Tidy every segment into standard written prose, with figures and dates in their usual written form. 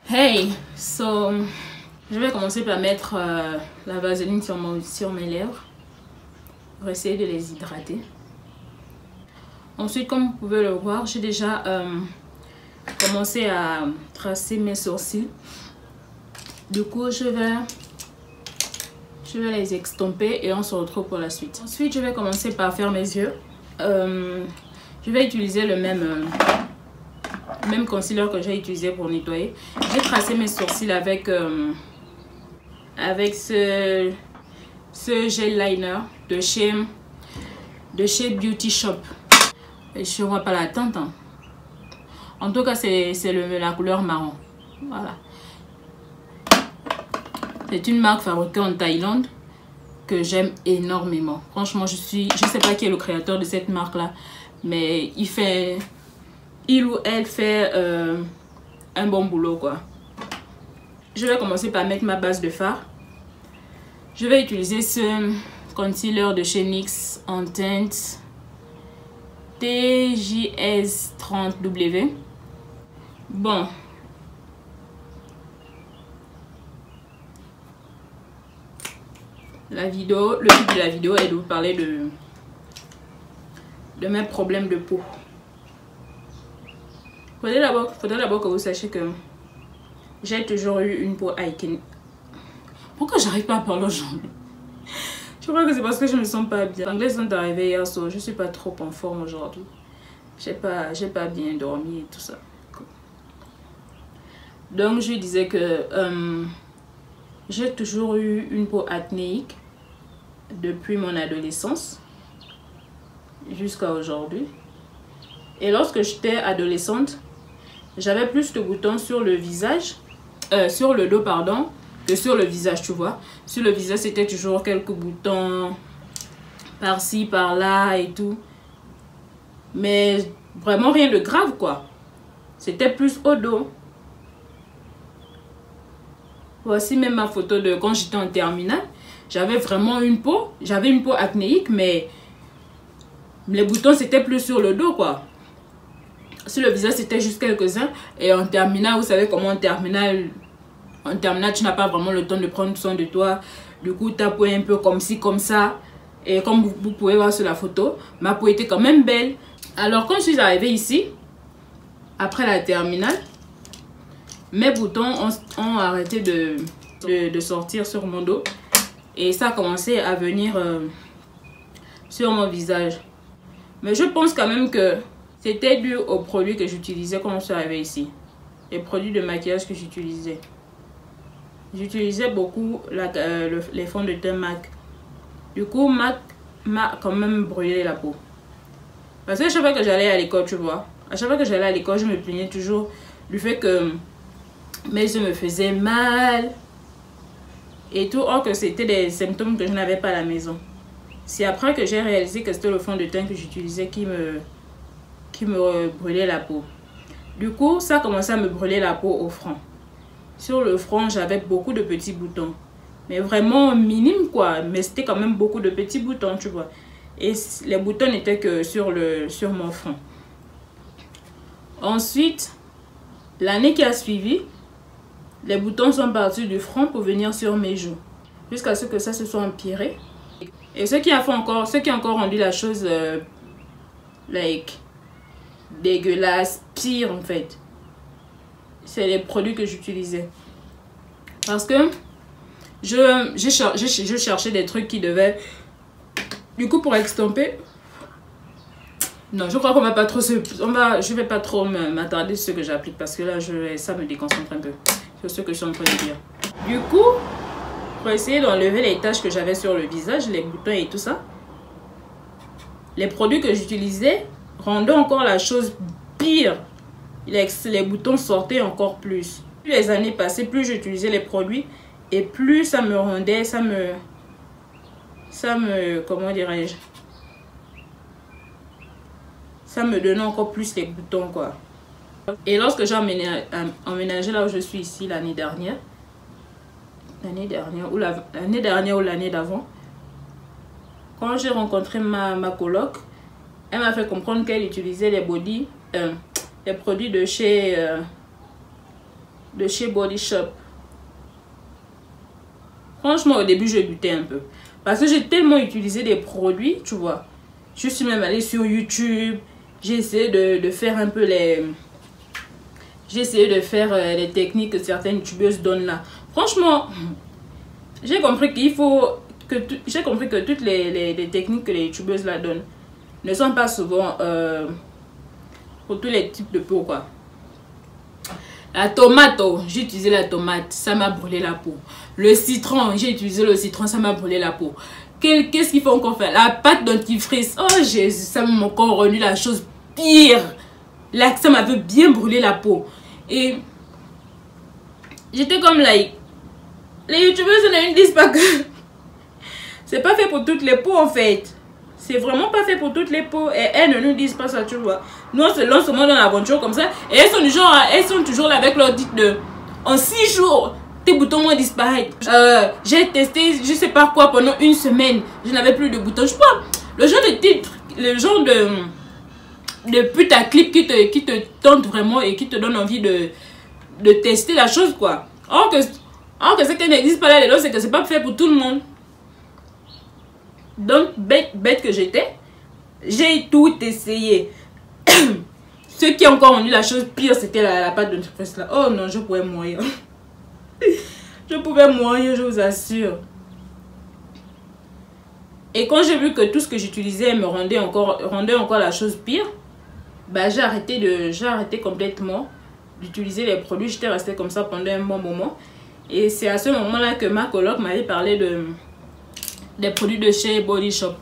Hey, so je vais commencer par mettre la vaseline sur mes lèvres pour essayer de les hydrater. Ensuite, comme vous pouvez le voir, j'ai déjà commencé à tracer mes sourcils. Du coup, je vais les extomper et on se retrouve pour la suite. Ensuite, je vais commencer par faire mes yeux. Je vais utiliser le même concealer que j'ai utilisé pour nettoyer. J'ai tracé mes sourcils avec ce gel liner de chez Beauty Shop. Et je ne vois pas la teinte. Hein. En tout cas, c'est la couleur marron. Voilà. C'est une marque fabriquée en Thaïlande que j'aime énormément. Franchement, je sais pas qui est le créateur de cette marque-là, mais il ou elle fait un bon boulot, quoi. Je vais commencer par mettre ma base de fard. Je vais utiliser ce concealer de chez NYX en teinte TJS30W. Bon. Le but de la vidéo est de vous parler de mes problèmes de peau. Faudrait d'abord que vous sachiez que j'ai toujours eu une peau acné. Pourquoi j'arrive pas à parler aujourd'hui? Je crois que c'est parce que je me sens pas bien. Les Anglais sont arrivés hier soir, je suis pas trop en forme aujourd'hui. J'ai pas bien dormi et tout ça. Donc je disais que j'ai toujours eu une peau acnéique depuis mon adolescence jusqu'à aujourd'hui. Et lorsque j'étais adolescente, j'avais plus de boutons sur le visage, sur le dos pardon, que sur le visage, tu vois. Sur le visage, c'était toujours quelques boutons par-ci, par-là et tout. Mais vraiment rien de grave, quoi. C'était plus au dos. Voici même ma photo de quand j'étais en terminale. J'avais vraiment une peau acnéique, mais les boutons, c'était plus sur le dos, quoi. Sur le visage, c'était juste quelques-uns. Et en terminale, vous savez comment en terminale, tu n'as pas vraiment le temps de prendre soin de toi. Du coup, ta peau est un peu comme ci, comme ça. Et comme vous pouvez voir sur la photo, ma peau était quand même belle. Alors, quand je suis arrivée ici, après la terminale, mes boutons ont arrêté de sortir sur mon dos. Et ça a commencé à venir sur mon visage. Mais je pense quand même que c'était dû aux produits que j'utilisais quand je suis arrivée ici. Les produits de maquillage que j'utilisais. J'utilisais beaucoup les fonds de teint MAC. Du coup, MAC m'a quand même brûlé la peau. Parce que chaque fois que j'allais à l'école, tu vois, à chaque fois que j'allais à l'école, je me plaignais toujours du fait que mes yeux me faisaient mal. Et tout, or que c'était des symptômes que je n'avais pas à la maison. C'est après que j'ai réalisé que c'était le fond de teint que j'utilisais qui me brûlait la peau. Du coup, ça a commencé à me brûler la peau au front. Sur le front, j'avais beaucoup de petits boutons. Mais vraiment minimes, quoi. Mais c'était quand même beaucoup de petits boutons, tu vois. Et les boutons n'étaient que sur mon front. Ensuite, l'année qui a suivi, les boutons sont partis du front pour venir sur mes joues. Jusqu'à ce que ça se soit empiré. Et ce qui a encore rendu la chose dégueulasse, pire en fait, c'est les produits que j'utilisais. Parce que je cherchais des trucs qui devaient... Du coup, pour extomper... Non, je crois qu'on va pas trop je vais pas trop m'attarder sur ce que j'applique parce que là, ça me déconcentre un peu sur ce que je suis en train de dire. Du coup, pour essayer d'enlever les taches que j'avais sur le visage, les boutons et tout ça, les produits que j'utilisais rendaient encore la chose pire. Les boutons sortaient encore plus. Plus les années passaient, plus j'utilisais les produits et plus ça me rendait, comment dirais-je, ça me donnait encore plus les boutons, quoi. Et lorsque j'ai emménagé là où je suis ici l'année dernière ou l'année d'avant, quand j'ai rencontré ma coloc, elle m'a fait comprendre qu'elle utilisait les produits de chez Body Shop. Franchement, au début, je butais un peu. Parce que j'ai tellement utilisé des produits, tu vois. Je suis même allée sur YouTube. J'ai essayé de faire un peu les... J'ai essayé de faire les techniques que certaines youtubeuses donnent là. Franchement, j'ai compris qu'il faut... J'ai compris que toutes les techniques que les youtubeuses là donnent ne sont pas souvent pour tous les types de peau, quoi. La tomate, oh, j'ai utilisé la tomate, ça m'a brûlé la peau. Le citron, j'ai utilisé le citron, ça m'a brûlé la peau. Qu'est-ce qu'il faut encore faire? La pâte dentifrice, oh Jésus, ça m'a encore rendu la chose pire. Là, ça m'avait bien brûlé la peau. Et j'étais comme like, les youtubeuses ne disent pas que c'est pas fait pour toutes les peaux en fait. C'est vraiment pas fait pour toutes les peaux. Et elles ne nous disent pas ça, tu vois. Nous, on se lance seulement dans l'aventure comme ça. Et elles sont du genre, elles sont toujours là avec leur titre de en 6 jours, tes boutons vont disparaître. J'ai testé, je sais pas quoi, pendant 1 semaine. Je n'avais plus de boutons. Je crois, le genre de titre, le genre de putaclip qui te tente vraiment et qui te donne envie de tester la chose, quoi. Or que ce qui n'existe pas là-dedans, c'est que c'est pas fait pour tout le monde. Donc, bête que j'étais, j'ai tout essayé. Ce qui a encore rendu la chose pire, c'était la pâte de dentifrice là. Oh non, je pouvais mourir. Je pouvais mourir, je vous assure. Et quand j'ai vu que tout ce que j'utilisais me rendait encore la chose pire, bah j'ai arrêté complètement d'utiliser les produits. J'étais restée comme ça pendant un bon moment. Et c'est à ce moment-là que ma coloc m'avait parlé des produits de chez Body Shop.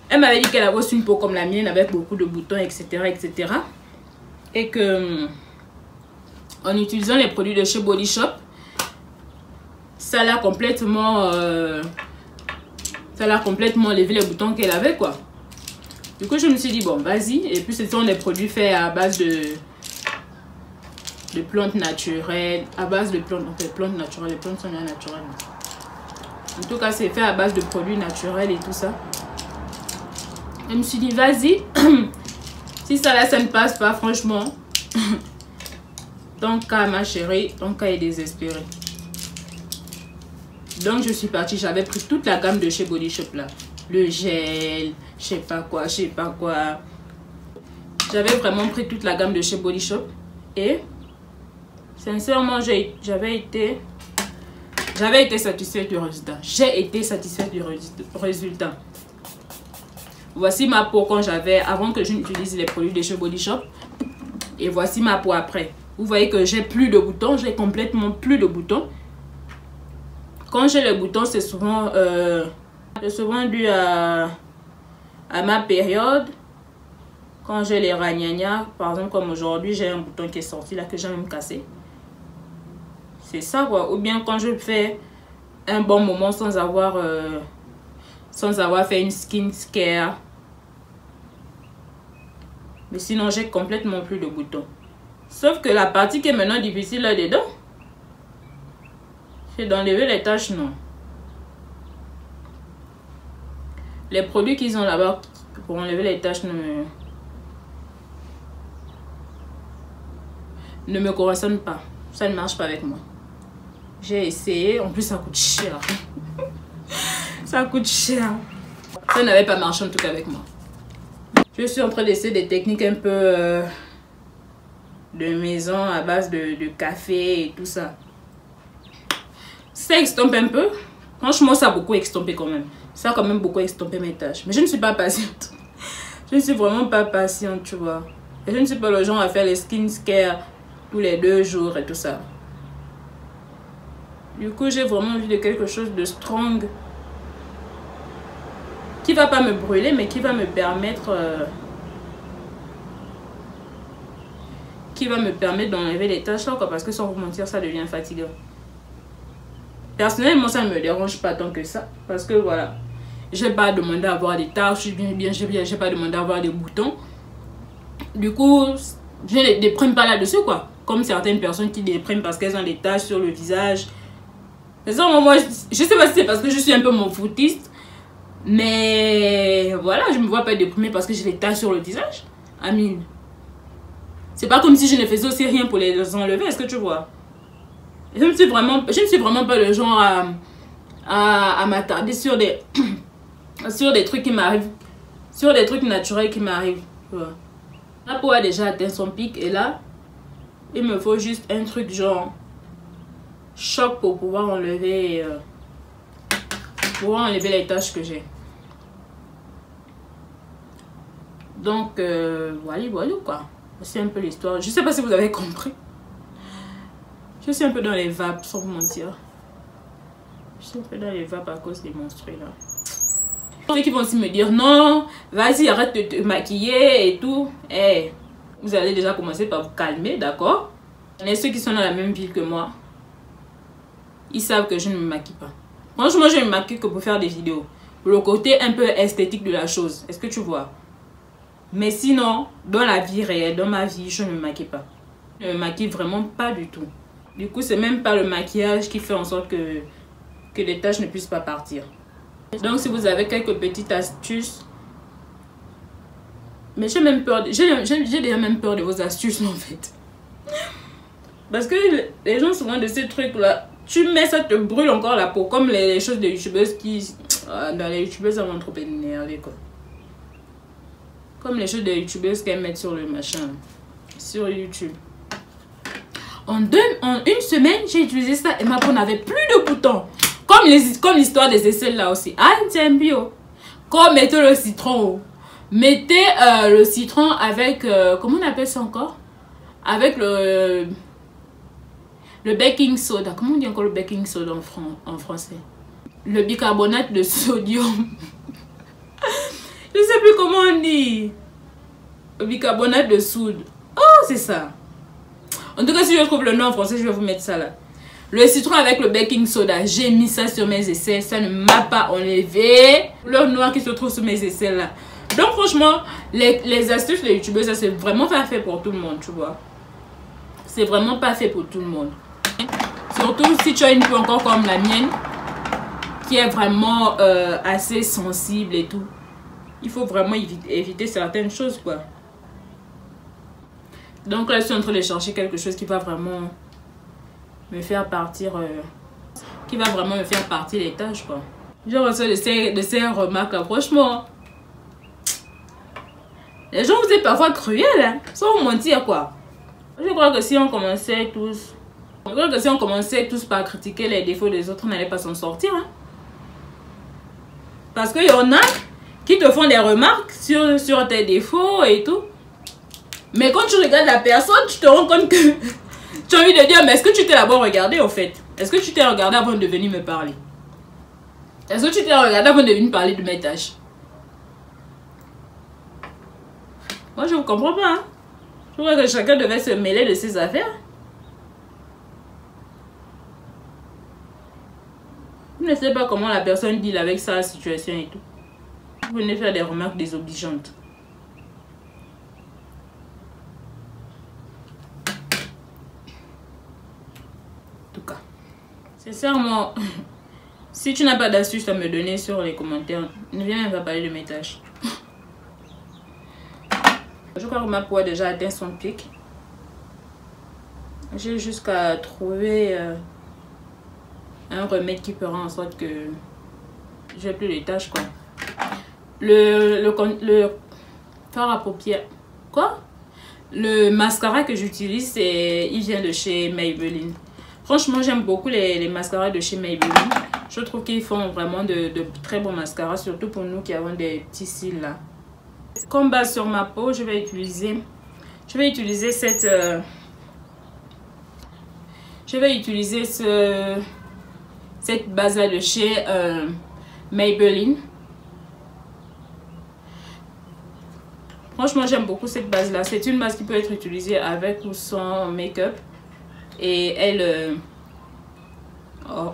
Elle m'avait dit qu'elle avait aussi une peau comme la mienne avec beaucoup de boutons, etc. etc. Et que en utilisant les produits de chez Body Shop, ça l'a complètement levé les boutons qu'elle avait, quoi. Du coup, je me suis dit, bon, vas-y. Et puis, ce sont des produits faits à base de plantes naturelles. À base de plantes, en fait, plantes naturelles. Les plantes sont bien naturelles. En tout cas, c'est fait à base de produits naturels et tout ça. Je me suis dit, vas-y. Si ça là, ça ne passe pas, franchement. Ton cas, ma chérie, ton cas est désespéré. Donc, je suis partie. J'avais pris toute la gamme de chez Body Shop là. Le gel, je sais pas quoi. J'avais vraiment pris toute la gamme de chez Body Shop. Et, sincèrement, j'avais été satisfaite du résultat. J'ai été satisfaite du résultat. Voici ma peau avant que je n'utilise les produits de chez Body Shop. Et voici ma peau après. Vous voyez que j'ai plus de boutons. J'ai complètement plus de boutons. Quand j'ai les boutons, c'est souvent dû à ma période. Quand j'ai les ragnagnas, par exemple comme aujourd'hui, j'ai un bouton qui est sorti là que j'ai même cassé. C'est ça, quoi. Ou bien quand je fais un bon moment sans avoir fait une skin care. Mais sinon, j'ai complètement plus de boutons. Sauf que la partie qui est maintenant difficile là-dedans, c'est d'enlever les taches, non. Les produits qu'ils ont là-bas pour enlever les taches ne me correspondent pas. Ça ne marche pas avec moi. J'ai essayé, en plus ça coûte cher. Ça coûte cher. Ça n'avait pas marché en tout cas avec moi. Je suis en train d'essayer des techniques un peu de maison à base de café et tout ça. Ça estompe un peu. Franchement, ça a beaucoup estompé quand même. Ça a quand même beaucoup estompé mes tâches. Mais je ne suis pas patiente. Je ne suis vraiment pas patiente, tu vois. Et je ne suis pas le genre à faire les skincare tous les 2 jours et tout ça. Du coup, j'ai vraiment envie de quelque chose de strong. Qui va pas me brûler, mais qui va me permettre d'enlever les taches là, quoi, parce que sans vous mentir, ça devient fatigant. Personnellement, ça ne me dérange pas tant que ça, parce que voilà, J'ai pas demandé à avoir des taches, j'ai pas demandé à avoir des boutons. Du coup, je ne déprime pas là-dessus, quoi. Comme certaines personnes qui dépriment parce qu'elles ont des taches sur le visage. Moi, je sais pas si c'est parce que je suis un peu mon foutiste. Mais voilà, je me vois pas déprimée parce que j'ai des taches sur le visage. Amine. C'est pas comme si je ne faisais aussi rien pour les enlever, est-ce que tu vois? Je ne suis vraiment pas le genre à m'attarder sur des sur des trucs qui m'arrivent, sur des trucs naturels qui m'arrivent. La peau a déjà atteint son pic et là, il me faut juste un truc genre choc pour pouvoir enlever les taches que j'ai. Donc voilà quoi. C'est un peu l'histoire. Je sais pas si vous avez compris. Je suis un peu dans les vapes sans vous mentir. Je suis un peu dans les vapes à cause des menstrues là. Ceux qui vont aussi me dire non, vas-y arrête de te maquiller et tout. Eh, vous allez déjà commencer par vous calmer, d'accord? Et ceux qui sont dans la même ville que moi, ils savent que je ne me maquille pas. Franchement, je ne me maquille que pour faire des vidéos. Pour le côté un peu esthétique de la chose. Est-ce que tu vois? Mais sinon, dans la vie réelle, dans ma vie, je ne me maquille pas. Je ne me maquille vraiment pas du tout. Du coup, c'est même pas le maquillage qui fait en sorte que les taches ne puissent pas partir. Donc, si vous avez quelques petites astuces, mais j'ai même peur, j'ai déjà même peur de vos astuces en fait. Parce que les gens souvent de ces trucs là, tu mets ça te brûle encore la peau, comme les choses de youtubeuses qui, dans les youtubeuses, ça va trop énerver quoi. Comme les choses de youtubeuses qu'elles mettent sur le machin, sur YouTube. En une semaine, j'ai utilisé ça et ma peau n'avait plus de boutons. Comme l'histoire des aisselles là aussi. Ah, tiens, bio. Quand mettez le citron. Mettez le citron avec... comment on appelle ça encore? Avec le baking soda. Comment on dit encore le baking soda en français? Le bicarbonate de sodium. Je sais plus comment on dit. Le bicarbonate de soude. Oh, c'est ça. En tout cas, si je trouve le nom en français, je vais vous mettre ça là. Le citron avec le baking soda. J'ai mis ça sur mes aisselles. Ça ne m'a pas enlevé le noir qui se trouve sur mes aisselles là. Donc franchement, les astuces de youtubeurs, ça c'est vraiment pas fait pour tout le monde, tu vois. C'est vraiment pas fait pour tout le monde. Surtout si tu as une peau encore comme la mienne, qui est vraiment assez sensible et tout. Il faut vraiment éviter certaines choses quoi. Donc là, je suis en train de chercher quelque chose qui va vraiment me faire partir, qui va vraiment me faire partir les taches quoi. Je reçois de ces remarques là, franchement. Les gens vous êtes parfois cruels hein, sans vous mentir quoi. Je crois que si on commençait tous par critiquer les défauts des autres, on n'allait pas s'en sortir hein. Parce qu'il y en a qui te font des remarques sur tes défauts et tout. Mais quand tu regardes la personne, tu te rends compte que tu as envie de dire, mais est-ce que tu t'es d'abord regardé en fait? Est-ce que tu t'es regardé avant de venir me parler? Est-ce que tu t'es regardé avant de venir parler de mes tâches? Moi, je ne comprends pas. Hein? Je crois que chacun devait se mêler de ses affaires. Je ne sais pas comment la personne deal avec sa situation et tout. Vous venez faire des remarques désobligeantes. En tout cas, sincèrement, si tu n'as pas d'astuce à me donner sur les commentaires, ne viens même pas parler de mes tâches. Je crois que ma peau a déjà atteint son pic. J'ai jusqu'à trouver un remède qui fera en sorte que j'ai plus les taches quoi. Le fard à paupières. Quoi? Le mascara que j'utilise, il vient de chez Maybelline. Franchement, j'aime beaucoup les mascaras de chez Maybelline. Je trouve qu'ils font vraiment de très bons mascaras, surtout pour nous qui avons des petits cils là. Comme base sur ma peau, je vais utiliser cette cette base là de chez Maybelline. Franchement, j'aime beaucoup cette base là. C'est une base qui peut être utilisée avec ou sans make-up. Et elle... oh.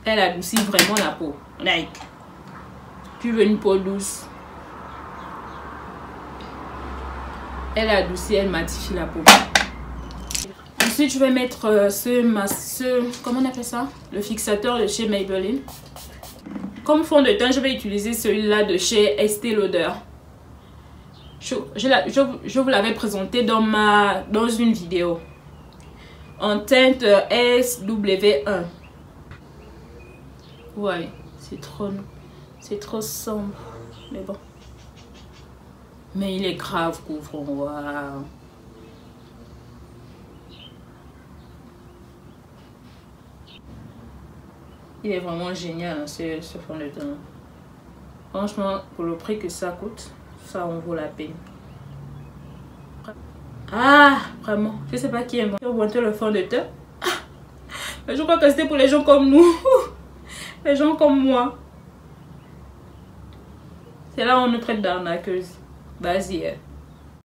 Elle adoucit vraiment la peau. Like, tu veux une peau douce. Elle adoucit, elle matifie la peau. Ensuite, je vais mettre comment on appelle ça? Le fixateur de chez Maybelline. Comme fond de teint, je vais utiliser celui-là de chez Estée Lauder. Je vous l'avais présenté dans une vidéo. En teinte SW1. Ouais, c'est trop sombre. Mais bon. Mais il est grave couvrant. Waouh. Il est vraiment génial, hein, ce fond de teint. Franchement, pour le prix que ça coûte, ça en vaut la peine. Ah, vraiment, je sais pas qui est moi. Je vais vous montrer le fond de teint. Mais je crois que c'était pour les gens comme nous. Les gens comme moi. C'est là où on nous traite d'arnaqueuse. Vas-y.